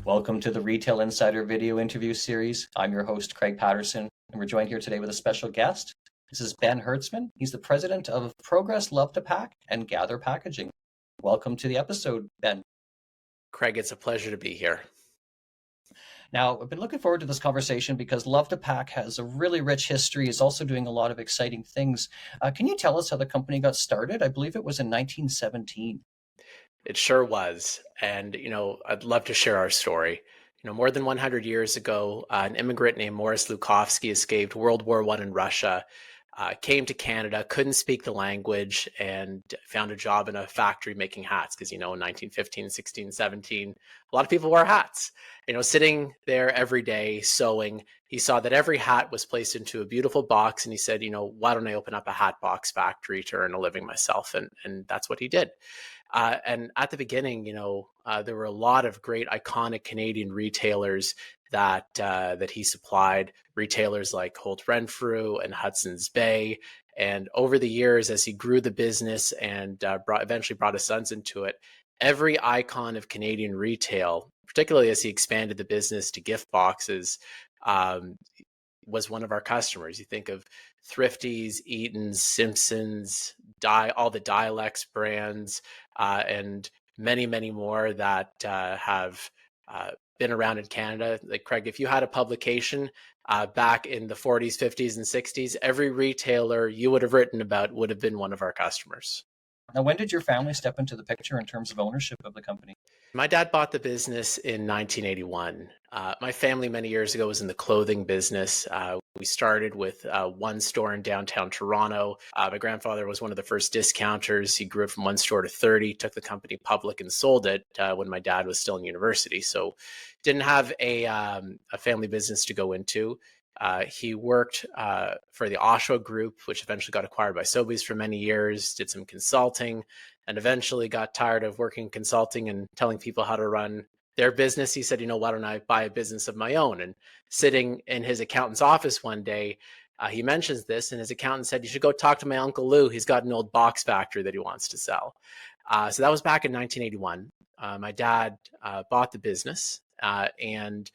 Welcome to the Retail Insider video interview series. I'm your host, Craig Patterson, and we're joined here today with a special guest. This is Ben Hertzman. He's the president of Progress Luv2Pak and Gather Packaging. Welcome to the episode, Ben. Craig, it's a pleasure to be here. Now, I've been looking forward to this conversation because Luv2Pak has a really rich history, is also doing a lot of exciting things. Can you tell us how the company got started? I believe it was in 1917. It sure was. And, I'd love to share our story. More than 100 years ago, an immigrant named Morris Lukovsky escaped World War I in Russia, came to Canada, couldn't speak the language, and found a job in a factory making hats. Because, in 1915, 16, 17, a lot of people wore hats. Sitting there every day sewing, he saw that every hat was placed into a beautiful box. And he said, why don't I open up a hat box factory to earn a living myself? And that's what he did. And at the beginning, there were a lot of great iconic Canadian retailers that he supplied, retailers like Holt, Renfrew and Hudson's Bay. And over the years, as he grew the business and eventually brought his sons into it, every icon of Canadian retail, particularly as he expanded the business to gift boxes, was one of our customers. You think of Thrifty's, Eaton's, Simpson's, all the Dialex brands, and many, many more that have been around in Canada. Like Craig, if you had a publication back in the 40s, 50s, and 60s, every retailer you would have written about would have been one of our customers. Now, when did your family step into the picture in terms of ownership of the company? My dad bought the business in 1981. My family many years ago was in the clothing business. We started with one store in downtown Toronto. My grandfather was one of the first discounters. He grew it from one store to 30, took the company public and sold it when my dad was still in university. So didn't have a family business to go into. He worked for the Oshawa Group, which eventually got acquired by Sobeys for many years, did some consulting, and eventually got tired of working consulting and telling people how to run their business. He said, why don't I buy a business of my own? And sitting in his accountant's office one day, he mentions this, and his accountant said, you should go talk to my Uncle Lou. He's got an old box factory that he wants to sell. So that was back in 1981. My dad bought the business, and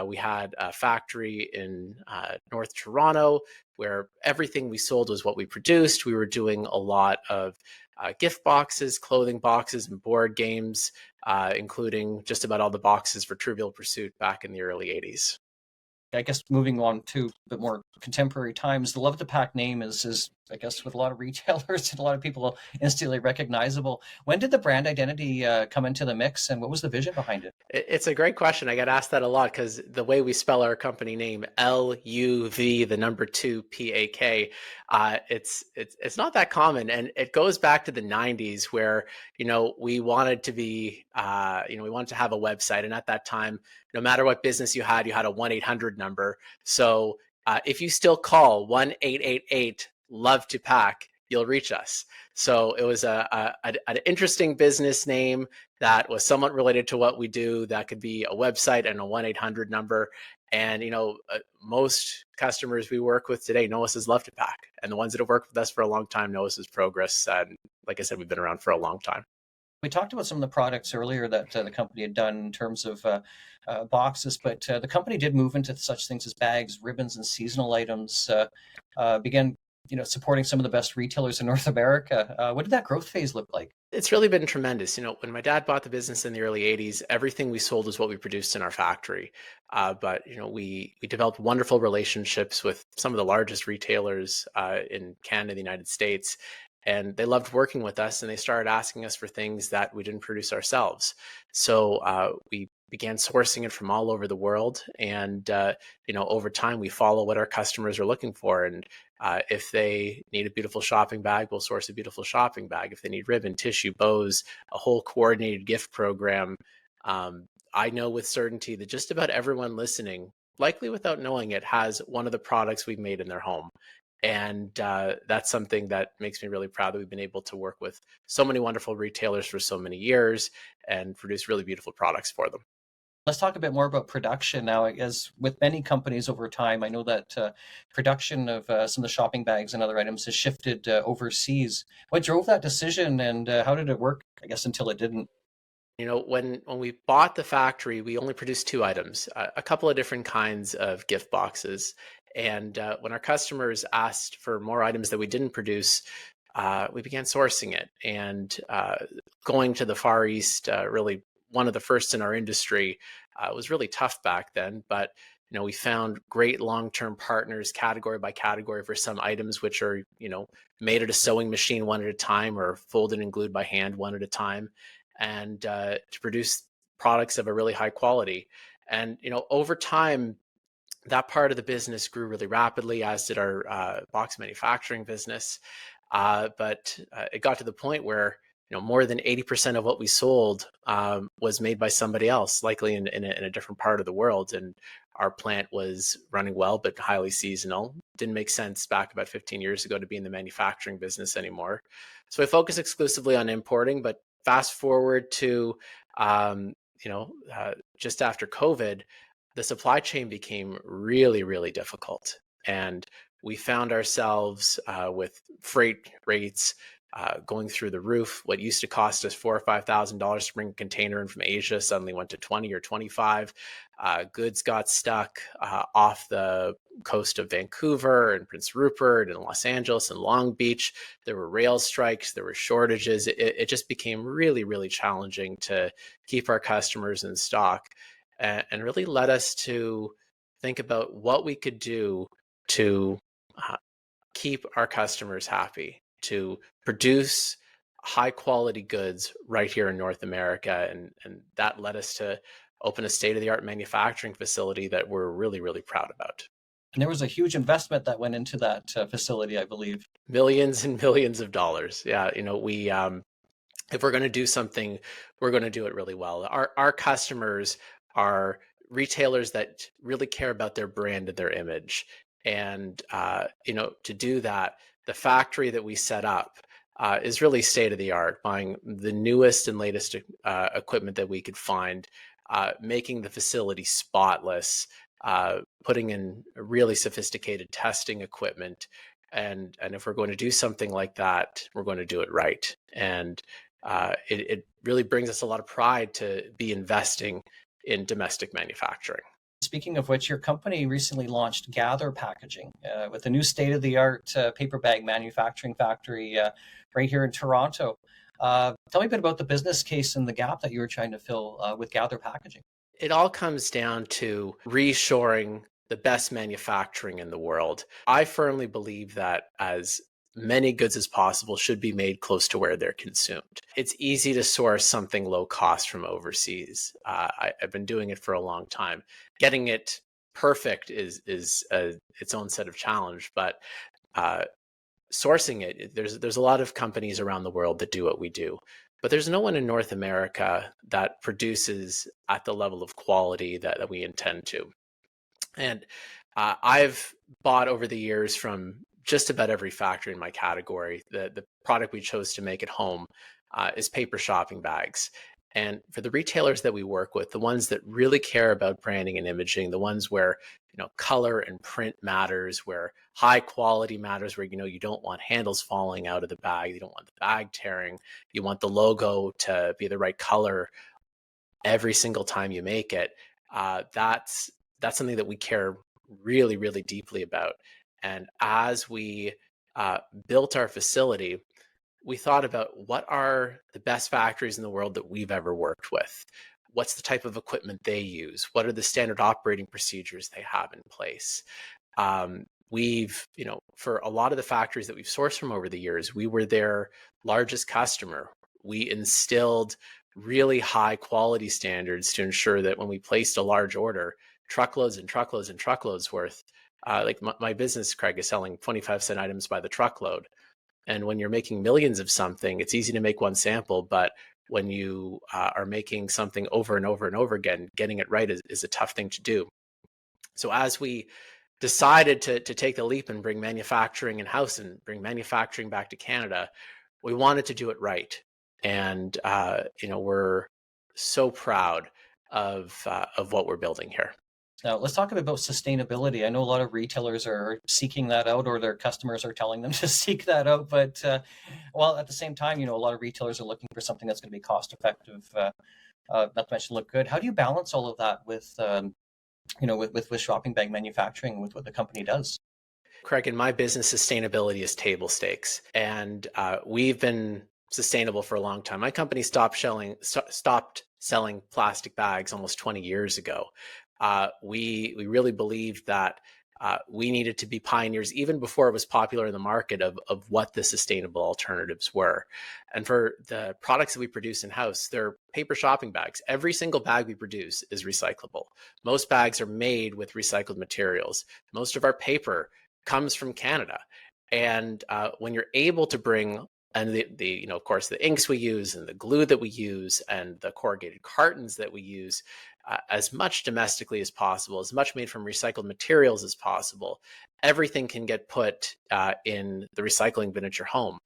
we had a factory in North Toronto where everything we sold was what we produced. We were doing a lot of gift boxes, clothing boxes, and board games, including just about all the boxes for Trivial Pursuit back in the early 80s. I guess moving on to a bit more contemporary times, the Luv2Pak name is I guess with a lot of retailers and a lot of people instantly recognizable. When did the brand identity come into the mix, and what was the vision behind it? It's a great question. I get asked that a lot because the way we spell our company name, LUV, the number 2 PAK, it's not that common, and it goes back to the 90s where we wanted to be we wanted to have a website, and at that time, no matter what business you had a 1-800 number. So if you still call 1-888 Luv2Pak, you'll reach us. So it was an interesting business name that was somewhat related to what we do. That could be a website and a 1-800 number. And, most customers we work with today know us as Luv2Pak. And the ones that have worked with us for a long time know us as Progress. And like I said, we've been around for a long time. We talked about some of the products earlier that the company had done in terms of boxes, but the company did move into such things as bags, ribbons, and seasonal items, began supporting some of the best retailers in North America. What did that growth phase look like? It's really been tremendous. When my dad bought the business in the early 80s, everything we sold was what we produced in our factory. But we developed wonderful relationships with some of the largest retailers in Canada, the United States. And they loved working with us, and they started asking us for things that we didn't produce ourselves. So we began sourcing it from all over the world. And, over time, we follow what our customers are looking for. And if they need a beautiful shopping bag, we'll source a beautiful shopping bag. If they need ribbon, tissue, bows, a whole coordinated gift program, I know with certainty that just about everyone listening, likely without knowing it, has one of the products we've made in their home. And that's something that makes me really proud that we've been able to work with so many wonderful retailers for so many years and produce really beautiful products for them. Let's talk a bit more about production now. As with many companies over time, I know that production of some of the shopping bags and other items has shifted overseas. What drove that decision, and how did it work, I guess, until it didn't? When we bought the factory, we only produced two items, a couple of different kinds of gift boxes. And when our customers asked for more items that we didn't produce, we began sourcing it. And going to the Far East, really one of the first in our industry, was really tough back then. But we found great long-term partners, category by category, for some items which are made at a sewing machine one at a time, or folded and glued by hand one at a time, and to produce products of a really high quality. And over time, that part of the business grew really rapidly, as did our box manufacturing business. But it got to the point where more than 80% of what we sold was made by somebody else, likely in a different part of the world. And our plant was running well, but highly seasonal. Didn't make sense back about 15 years ago to be in the manufacturing business anymore. So I focus exclusively on importing. But fast forward to just after COVID, the supply chain became really, really difficult. And we found ourselves with freight rates going through the roof. What used to cost us $4,000 or $5,000 to bring a container in from Asia suddenly went to 20 or 25. Goods got stuck off the coast of Vancouver and Prince Rupert and Los Angeles and Long Beach. There were rail strikes, there were shortages. It just became really, really challenging to keep our customers in stock, and really led us to think about what we could do to keep our customers happy, to produce high quality goods right here in North America. And that led us to open a state-of-the-art manufacturing facility that we're really, really proud about. And there was a huge investment that went into that facility, I believe. Millions and millions of dollars. Yeah, we if we're going to do something, we're going to do it really well. Our customers are retailers that really care about their brand and their image. And to do that, the factory that we set up is really state of the art, buying the newest and latest equipment that we could find, making the facility spotless, putting in really sophisticated testing equipment. And if we're going to do something like that, we're going to do it right. And it really brings us a lot of pride to be investing in domestic manufacturing. Speaking of which, your company recently launched Gather Packaging with a new state-of-the-art paper bag manufacturing factory right here in Toronto. Tell me a bit about the business case and the gap that you were trying to fill with Gather Packaging. It all comes down to reshoring the best manufacturing in the world. I firmly believe that as many goods as possible should be made close to where they're consumed. It's easy to source something low cost from overseas. I've been doing it for a long time. Getting it perfect is its own set of challenge, but sourcing it, there's a lot of companies around the world that do what we do, but there's no one in North America that produces at the level of quality that we intend to. And I've bought over the years from just about every factory in my category. The product we chose to make at home is paper shopping bags. And for the retailers that we work with, the ones that really care about branding and imaging, the ones where color and print matters, where high quality matters, where you don't want handles falling out of the bag, you don't want the bag tearing, you want the logo to be the right color every single time you make it. That's something that we care really, really deeply about. And as we built our facility, we thought about what are the best factories in the world that we've ever worked with? What's the type of equipment they use? What are the standard operating procedures they have in place? We've, for a lot of the factories that we've sourced from over the years, we were their largest customer. We instilled really high quality standards to ensure that when we placed a large order, truckloads and truckloads and truckloads worth, like my business, Craig, is selling 25-cent items by the truckload. And when you're making millions of something, it's easy to make one sample, but when you are making something over and over and over again, getting it right is a tough thing to do. So as we decided to take the leap and bring manufacturing in-house and bring manufacturing back to Canada, we wanted to do it right. And we're so proud of what we're building here. Now, let's talk about sustainability. I know a lot of retailers are seeking that out, or their customers are telling them to seek that out. But while at the same time, a lot of retailers are looking for something that's going to be cost effective, not to mention look good. How do you balance all of that with, with shopping bag manufacturing, with what the company does? Craig, in my business, sustainability is table stakes, and we've been sustainable for a long time. My company stopped selling plastic bags almost 20 years ago. We really believed that we needed to be pioneers even before it was popular in the market of what the sustainable alternatives were. And for the products that we produce in-house, they're paper shopping bags. Every single bag we produce is recyclable. Most bags are made with recycled materials. Most of our paper comes from Canada. And when you're able to bring, and of course, the inks we use and the glue that we use and the corrugated cartons that we use, as much domestically as possible, as much made from recycled materials as possible, everything can get put in the recycling bin at your home.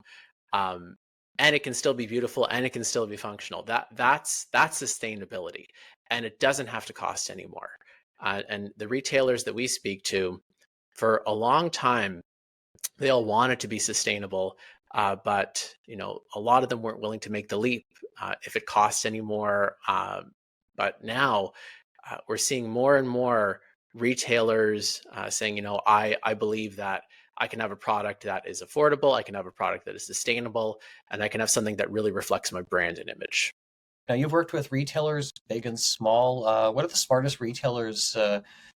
And it can still be beautiful and it can still be functional. That's sustainability. And it doesn't have to cost anymore. And the retailers that we speak to, for a long time, they all wanted to be sustainable, but a lot of them weren't willing to make the leap if it costs anymore. But now we're seeing more and more retailers saying, I believe that I can have a product that is affordable, I can have a product that is sustainable, and I can have something that really reflects my brand and image. Now, you've worked with retailers, big and small. What are the smartest retailers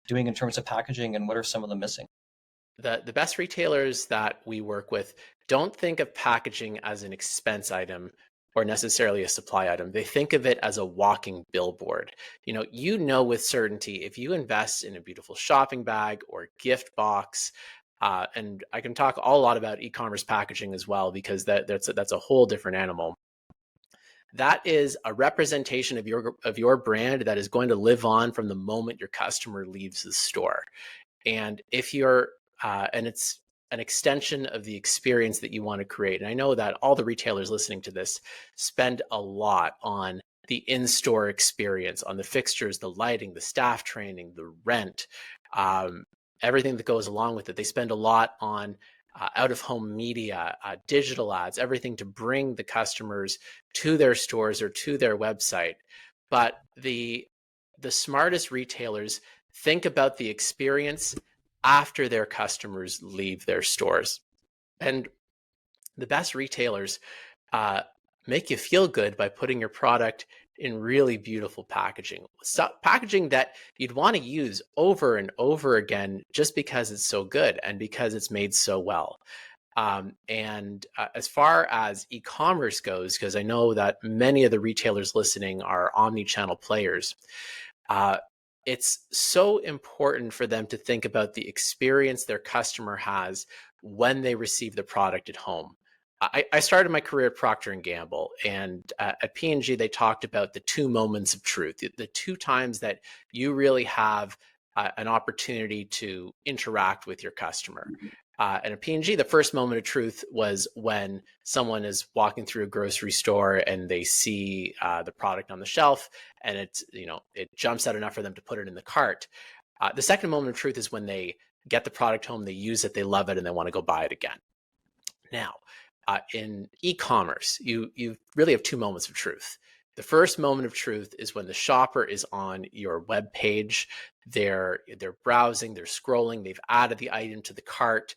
doing in terms of packaging, and what are some of them missing? The best retailers that we work with don't think of packaging as an expense item or necessarily a supply item. They think of it as a walking billboard. With certainty, if you invest in a beautiful shopping bag or gift box, and I can talk a lot about e-commerce packaging as well, because that's a whole different animal. That is a representation of your brand that is going to live on from the moment your customer leaves the store. And if you're and it's an extension of the experience that you want to create. And I know that all the retailers listening to this spend a lot on the in-store experience, on the fixtures, the lighting, the staff training, the rent, everything that goes along with it. They spend a lot on out-of-home media, digital ads, everything to bring the customers to their stores or to their website. But the smartest retailers think about the experience after their customers leave their stores. And the best retailers make you feel good by putting your product in really beautiful packaging. Packaging that you'd want to use over and over again just because it's so good and because it's made so well. As far as e-commerce goes, because I know that many of the retailers listening are omni-channel players, it's so important for them to think about the experience their customer has when they receive the product at home. I started my career at Procter & Gamble, and at P&G, they talked about the 2 moments of truth, the 2 times that you really have an opportunity to interact with your customer. And at P&G, the first moment of truth was when someone is walking through a grocery store and they see the product on the shelf, and it jumps out enough for them to put it in the cart. The second moment of truth is when they get the product home, they use it, they love it, and they want to go buy it again. Now, in e-commerce, you really have 2 moments of truth. The first moment of truth is when the shopper is on your web page, they're browsing, they're scrolling, they've added the item to the cart,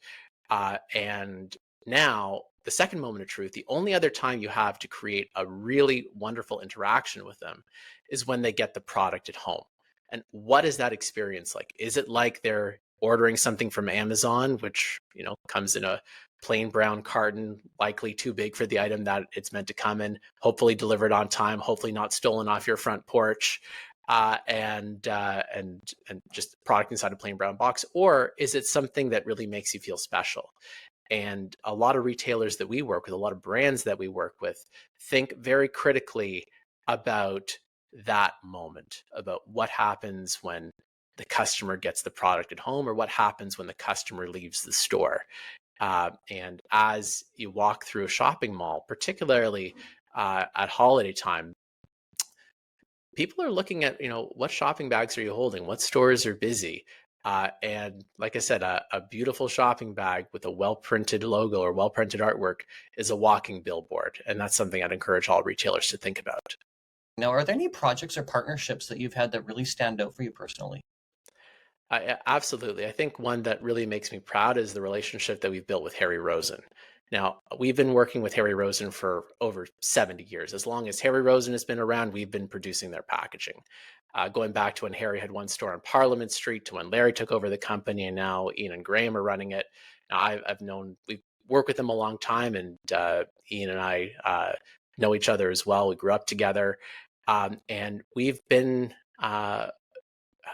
and now the second moment of truth, the only other time you have to create a really wonderful interaction with them, is when they get the product at home. And what is that experience like? Is it like they're ordering something from Amazon, which comes in a plain brown carton, likely too big for the item that it's meant to come in, hopefully delivered on time, hopefully not stolen off your front porch, and just product inside a plain brown box? Or is it something that really makes you feel special? And a lot of retailers that we work with, a lot of brands that we work with, think very critically about that moment, about what happens when the customer gets the product at home, or what happens when the customer leaves the store. And as you walk through a shopping mall, particularly at holiday time, people are looking at, what shopping bags are you holding? What stores are busy? And like I said, a beautiful shopping bag with a well-printed logo or well-printed artwork is a walking billboard. And that's something I'd encourage all retailers to think about. Now, are there any projects or partnerships that you've had that really stand out for you personally? Absolutely. I think one that really makes me proud is the relationship that we've built with Harry Rosen. Now, we've been working with Harry Rosen for over 70 years. As long as Harry Rosen has been around, we've been producing their packaging. Going back to when Harry had one store on Parliament Street, to when Larry took over the company, and now Ian and Graham are running it. Now, we've worked with them a long time, and Ian and I know each other as well. We grew up together, and we've been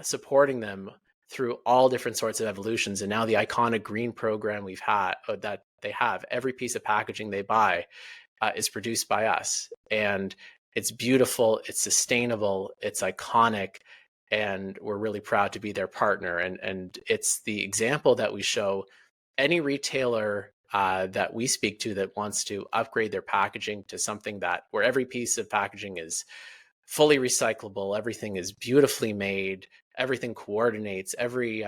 supporting them through all different sorts of evolutions. And now the iconic green program we've had that they have, every piece of packaging they buy is produced by us. And it's beautiful, it's sustainable, it's iconic, and we're really proud to be their partner. And it's the example that we show any retailer that we speak to that wants to upgrade their packaging to something that where every piece of packaging is fully recyclable, everything is beautifully made, everything coordinates, every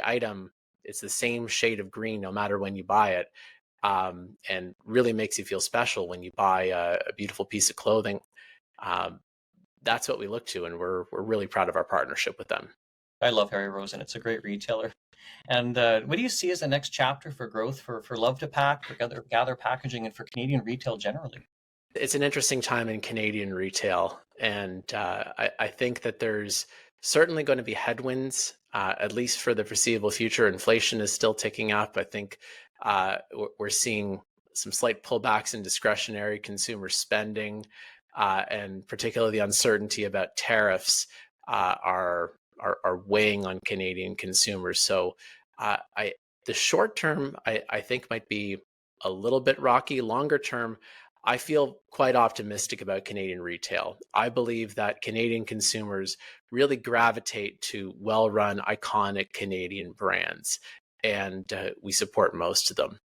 item it's the same shade of green no matter when you buy it, and really makes you feel special when you buy a beautiful piece of clothing. um, that's what we look to, and we're really proud of our partnership with them. I love Harry Rosen. It's a great retailer. And what do you see as the next chapter for growth for Luv2Pak, for Gather Packaging, and for Canadian retail generally? It's an interesting time in Canadian retail, and I think that there's certainly going to be headwinds, at least for the foreseeable future. Inflation is still ticking up. I think we're seeing some slight pullbacks in discretionary consumer spending, and particularly the uncertainty about tariffs are weighing on Canadian consumers. So, I the short term I think might be a little bit rocky. Longer term, I feel quite optimistic about Canadian retail. I believe that Canadian consumers really gravitate to well-run, iconic Canadian brands, and we support most of them.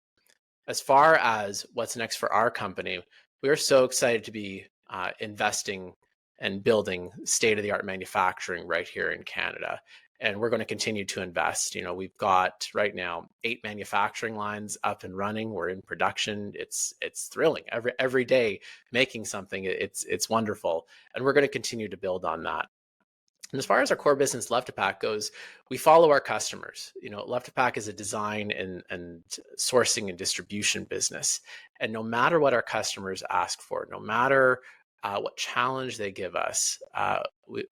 As far as what's next for our company, we're so excited to be investing and building state-of-the-art manufacturing right here in Canada. And we're going to continue to invest. We've got right now 8 manufacturing lines up and running. We're in production. It's thrilling. Every day making something. It's wonderful, and we're going to continue to build on that. And as far as our core business, Luv2Pak, goes, we follow our customers. Luv2Pak is a design and sourcing and distribution business. And no matter what our customers ask for, no matter what challenge they give us,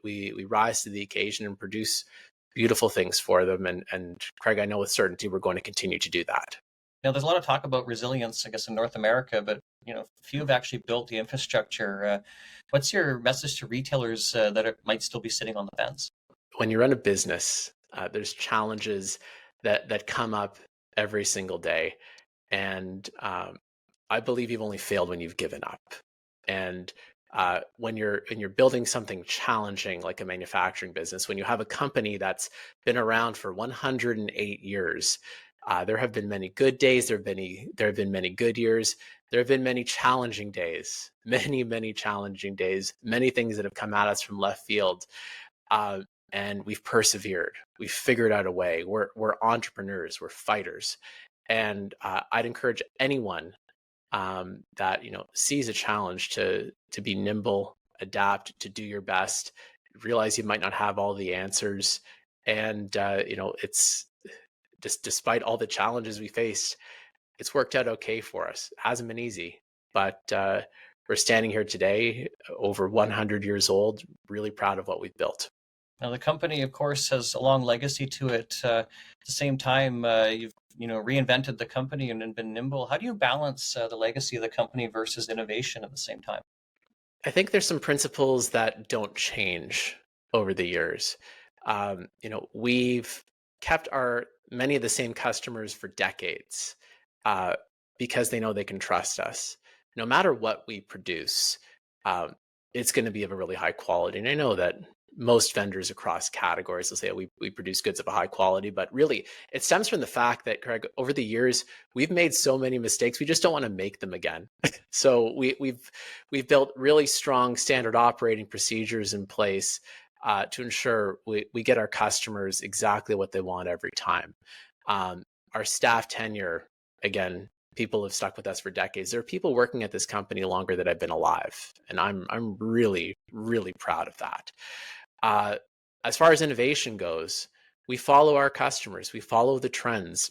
we rise to the occasion and produce beautiful things for them. And Craig, I know with certainty we're going to continue to do that. Now, there's a lot of talk about resilience, I guess, in North America, but few have actually built the infrastructure. What's your message to retailers that might still be sitting on the fence? When you run a business, there's challenges that come up every single day, and I believe you've only failed when you've given up. And when you're building something challenging like a manufacturing business, when you have a company that's been around for 108 years, there have been many good days. There have been many good years. There have been many challenging days, many challenging days, many things that have come at us from left field, and we've persevered. We've figured out a way. We're entrepreneurs. We're fighters, and I'd encourage anyone that sees a challenge to be nimble, adapt, to do your best, realize you might not have all the answers, and it's just despite all the challenges we faced, it's worked out okay for us. It hasn't been easy, but we're standing here today, over 100 years old, really proud of what we've built. Now, the company, of course, has a long legacy to it. At the same time, you've reinvented the company and been nimble. How do you balance the legacy of the company versus innovation at the same time? I think there's some principles that don't change over the years. We've kept many of the same customers for decades, because they know they can trust us. No matter what we produce, it's going to be of a really high quality. And I know that most vendors across categories will say we produce goods of a high quality, but really it stems from the fact that, Craig, over the years we've made so many mistakes, we just don't want to make them again. So we've built really strong standard operating procedures in place to ensure we get our customers exactly what they want every time. Our staff tenure, again, people have stuck with us for decades. There are people working at this company longer than I've been alive, and I'm really, really proud of that. As far as innovation goes, we follow our customers, we follow the trends.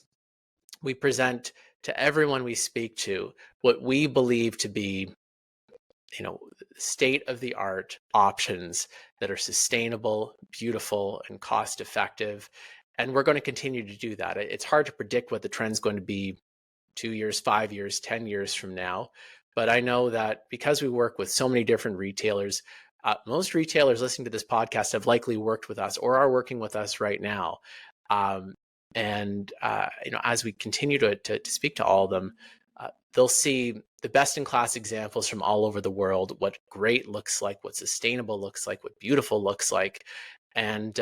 We present to everyone we speak to what we believe to be, state-of-the-art options that are sustainable, beautiful, and cost-effective. And we're going to continue to do that. It's hard to predict what the trend's going to be 2 years, 5 years, 10 years from now. But I know that because we work with so many different retailers, most retailers listening to this podcast have likely worked with us or are working with us right now. As we continue to speak to all of them, they'll see the best-in-class examples from all over the world, what great looks like, what sustainable looks like, what beautiful looks like, and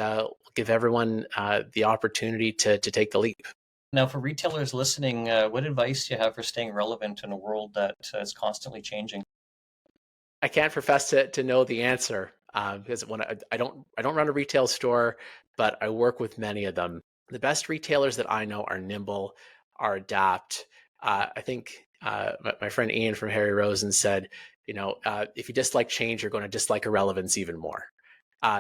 give everyone the opportunity to take the leap. Now, for retailers listening, what advice do you have for staying relevant in a world that is constantly changing? I can't profess to know the answer because when I don't run a retail store, but I work with many of them. The best retailers that I know are nimble, are adapt. I think my friend Ian from Harry Rosen said, if you dislike change, you're going to dislike irrelevance even more.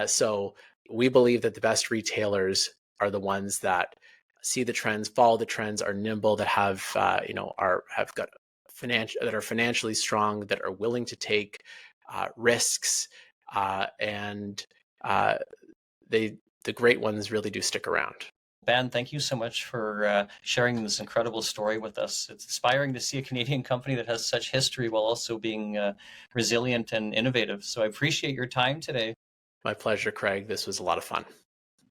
So we believe that the best retailers are the ones that see the trends, follow the trends, are nimble, that have got that are financially strong, that are willing to take risks, and the great ones really do stick around. Ben, thank you so much for sharing this incredible story with us. It's inspiring to see a Canadian company that has such history while also being resilient and innovative. So I appreciate your time today. My pleasure, Craig. This was a lot of fun.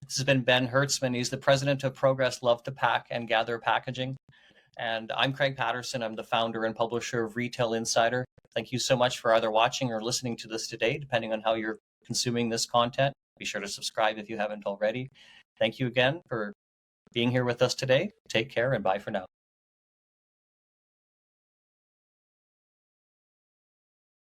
This has been Ben Hertzman. He's the president of Progress Luv2Pak and Gather Packaging. And I'm Craig Patterson. I'm the founder and publisher of Retail Insider. Thank you so much for either watching or listening to this today, depending on how you're consuming this content. Be sure to subscribe if you haven't already. Thank you again for being here with us today. Take care and bye for now.